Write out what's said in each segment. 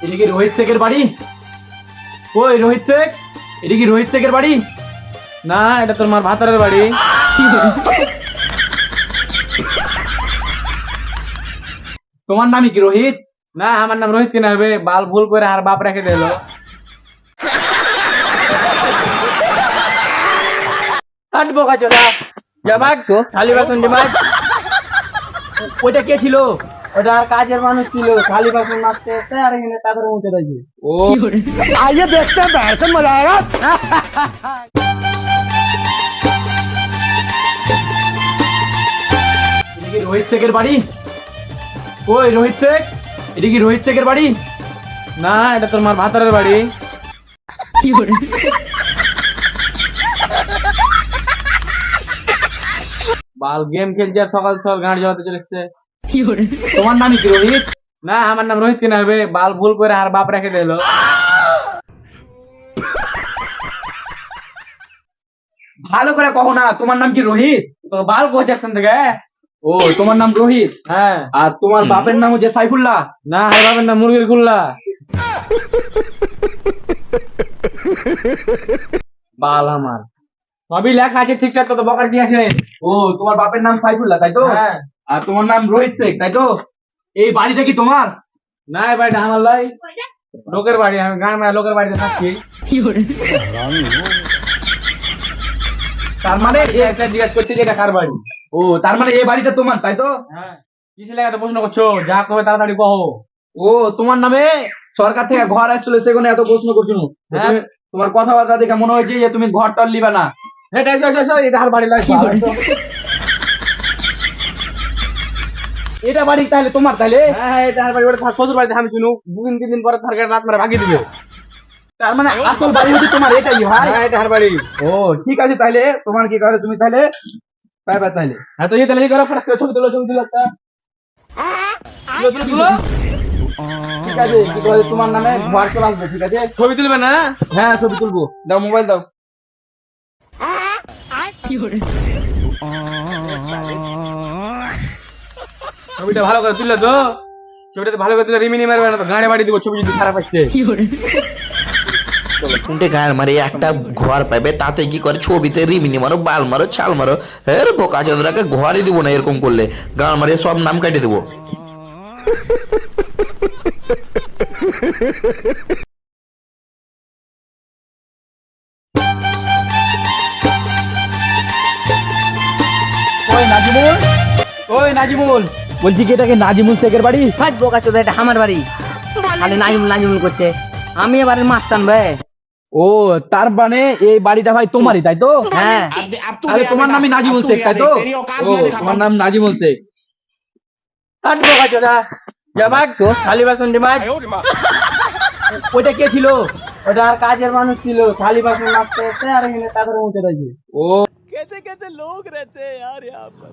এটা কি রোহিত শেখের বাড়ি? কই রোহিত শেখ? এটা কি রোহিত শেখের বাড়ি? না, এটা তোর মার ভাতারের বাড়ি। তোমার নামই কি রোহিত? না, আমার নাম রোহিত কিনা হবে, বাল ভুল করে আর বাপ রেখে দিল। হাঁটবো কাচলা জামাক খালি বাসন জামাক। ওইটা কে ছিল? ওটা আর কাজের মানুষ ছিল, খালি বাসন মাজতে এসে আর এখানে তাদের মুখে দেখি। ও आइए देखते हैं बैठकर मजा आएगा। এটা কি রোহিত শেখের বাড়ি? কই রোহিত শেখ? এটা কি রোহিত শেখের বাড়ি? না, এটা তোর মার ভাতারের বাড়ি। বাল গেম খেলছে আর সকাল সকাল গাঁড় জ্বালাতে চলেছে। তোমার নামই কি রোহিত? না, আমার নাম রোহিত কিনা হবে, বাল ভুল করে আর বাপ রেখে দিল। ভালো করে কहो না, তোমার নাম কি রোহিত? তো বাল কোচ এখান থেকে। ও, তোমার নাম রোহিত? হ্যাঁ। আর তোমার বাপের নাম হচ্ছে সাইফুল্লাহ? না, আমার বাপের নাম মুরগির গুল্লা। বাল আমার সবই লেখা আছে ঠিকঠাক, তো বকার কি আছে? ও, তোমার বাপের নাম সাইফুল্লাহ তাই তো? হ্যাঁ। আর তোমার নাম রোহিত শেখ তাই তো? এই বাড়িটা কি তোমার? না, এই বাড়িটা আমার লয়, লোকের বাড়ি। আমি গান মারা লোকের বাড়িতে থাকছি। তার মানে একটা জিজ্ঞাসা করছে যে এটা কার বাড়ি? ও, তার মানে এই বাড়িটা তোমার তাই তো? হ্যাঁ। কিসে লেগে এত প্রশ্ন করছো? যা কবে তাড়াতাড়ি কহো। ও, তোমার নামে সরকার থেকে ঘর আসছিল, সেখানে এত প্রশ্ন করছো? হ্যাঁ। তোমার কথাবার্তা দেখে মনে হয়েছে যে তুমি ঘর টর লিবা না। এটা এটা আর বাড়ি লাগে। এটা বাড়ি তাহলে তোমার? তাহলে হ্যাঁ, এটা আর বাড়ি। ওটা শ্বশুর বাড়িতে আমি শুনু 2-3 দিন পরে সরকার রাত মারা ভাগিয়ে দিবে। তার মানে আসল বাড়ি হচ্ছে তোমার এটাই ভাই? হ্যাঁ, এটা আর বাড়ি। ও ঠিক আছে, তাহলে তোমার কি করে তুমি তাহলে বাই বাই তাহলে। হ্যাঁ, তো এই তাহলে করো, ছবি তুলো একটা। তুলো। ঠিক আছে, কি করে তোমার নামে ঘর চলে আসবে। ঠিক আছে, ছবি তুলবে না? হ্যাঁ, ছবি তুলবো। দাও মোবাইল দাও। ছবিটা ভালো করে তুললে তো? ছবিটা ভালো করে তুলে রিমিনি মারবে না তো গাড়ি বাড়ি দিব, ছবি যদি খারাপ আসছে। উল্টে গায়ের মারি একটা ঘর পাবে, তাতে কি করে ছবিতে রিমিনি মারো, বাল মারো, ছাল মারো। হ্যাঁ, বোকা চন্দ্রাকে ঘরই দিব না এরকম করলে, গান মারিয়ে সব নাম কাটে দেবো। ওই নাজিমুল, ওই নাজিমুল, বলছি কি এটাকে নাজিমুল শেখের বাড়ি? হাঁটবো কাচলা, এটা আমার বাড়ি। খালি নাজিমুল নাজিমুল করছে, আমি এবারে মাস্তান ভাই। ও, তার মানে এই বাড়িটা ভাই তোমারই তাই তো? হ্যাঁ। তাহলে তোমার নামই নাজিমুল শেখ তাই তো? ও, তোমার নাম নাজিমুল শেখ। হাঁটবো কাচলা জামাক খালি বাসন জামাক। ওইটা কে ছিল? ওটা আর কাজের মানুষ ছিল, খালি বাসন মাজতে এসে আর এখানে তাদের মুখে দেখি। ও, कैसे कैसे लोग रहते हैं यार यहाँ पर।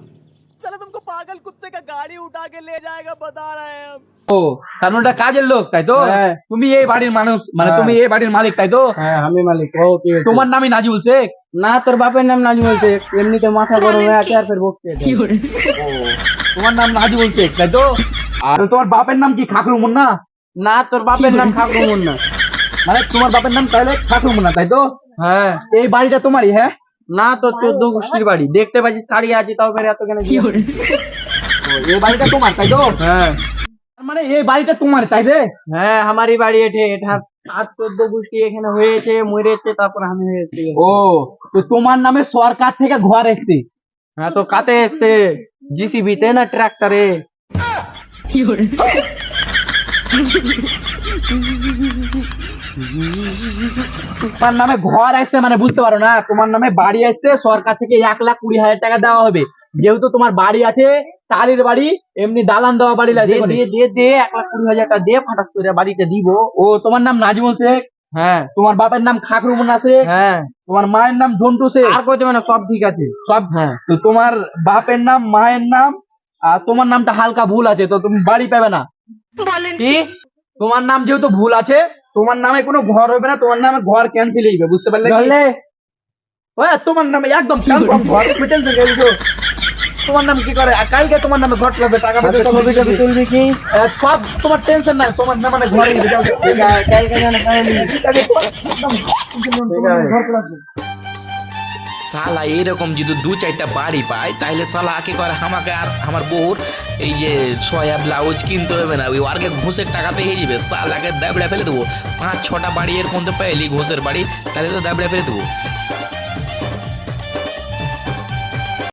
चलो तुमको पागल कुत्ते का गाड़ी उठा के ले जाएगा, बता रहे हैं हम। ও, তার মানে ওটা কাজের লোক তাই তো? হ্যাঁ। তুমি এই বাড়ির মানুষ, মানে তুমি এই বাড়ির মালিক তাই তো? হ্যাঁ, আমি মালিক। ও কি হয়েছে? তোমার নামই নাজিমুল শেখ? না, তোর বাপের নাম নাজিমুল শেখ, এমনিতে মাথা গরম হয়ে আছে আর ফের বকছে। ও, তোমার নাম নাজিমুল শেখ তাই তো? আর তোমার বাপের নাম কি খাকরু মুন্না? না, তোর বাপের নাম খাকরু মুন্না। মানে তোমার বাপের নাম তাহলে খাকরু মুন্না তাই তো? হ্যাঁ। এই বাড়িটা তোমারই? হ্যাঁ। না, তোর 14 গোষ্ঠীর বাড়ি, দেখতে পাচ্ছিস ছাড়িয়ে আছি, তাও ফের এত কেন? ও, এই বাড়িটা তোমার তাই তো? হ্যাঁ। তার মানে এই বাড়িটা তোমার তাই রে? হ্যাঁ, আমারই বাড়ি এটা। এটা আর 14 গোষ্ঠী এখানে হয়েছে, মরেছে, তারপর আমি হয়েছি। ও, তো তোমার নামে সরকার থেকে ঘর এসছে? হ্যাঁ, তো কাতে এসছে? জিসিবিতে না ট্রাক্টরে? তোমার নামে ঘর আসছে মানে বুঝতে পারো না? তোমার নামে বাড়ি আসছে, সরকার থেকে 1,20,000 টাকা দেওয়া হবে। যেহেতু তোমার বাড়ি আছে, টালির বাড়ি, এমনি দালান দেওয়া বাড়ি লাগে। দে 1,20,000 টাকা দে, ফাটাস করে বাড়িতে দিব। ও, তোমার নাম নাজিমুল শেখ? হ্যাঁ। তোমার বাপের নাম খাকরু মুন্না শেখ? হ্যাঁ। তোমার মায়ের নাম ঝন্টু শেখ? আর কইতে মানে সব ঠিক আছে সব? হ্যাঁ। তো তোমার বাপের নাম, মায়ের নাম আর তোমার নামটা হালকা ভুল আছে, তো তুমি বাড়ি পাবে না। কি? তোমার নাম যেহেতু ভুল আছে, তোমার নামে কোনো ঘর হবে না, তোমার নামে ঘর ক্যান্সেল হইবে, বুঝতে পারলে? ধরলে তোমার নামে একদম কনফার্ম ঘর, তুমি টেনশন করিস না। তোমার নাম কি করে আর কালকে তোমার নামে ঘর লাগবে টাকা পয়সা সব ছবি টবি তুলবি কি সব তোমার টেনশন নাই তোমার নাম মানে ঘরে দিবে যাও কালকে জানে ঠিক আছে তোমার ঘর লাগবে শালা এইরকম যদি দু চারটা বাড়ি পায় তাহলে শালা আগে করে আমাকে আর আমার বউর এই যে সয়া ব্লাউজ কিনতে হবে না ওই আরকে ঘুষের টাকা পেয়ে যাবে শালাকে দাবড়া ফেলে দেবো 5-6টা বাড়ি এর মধ্যে পেলি ঘুষের বাড়ি তাহলে তো দাবড়া ফেলে দেবো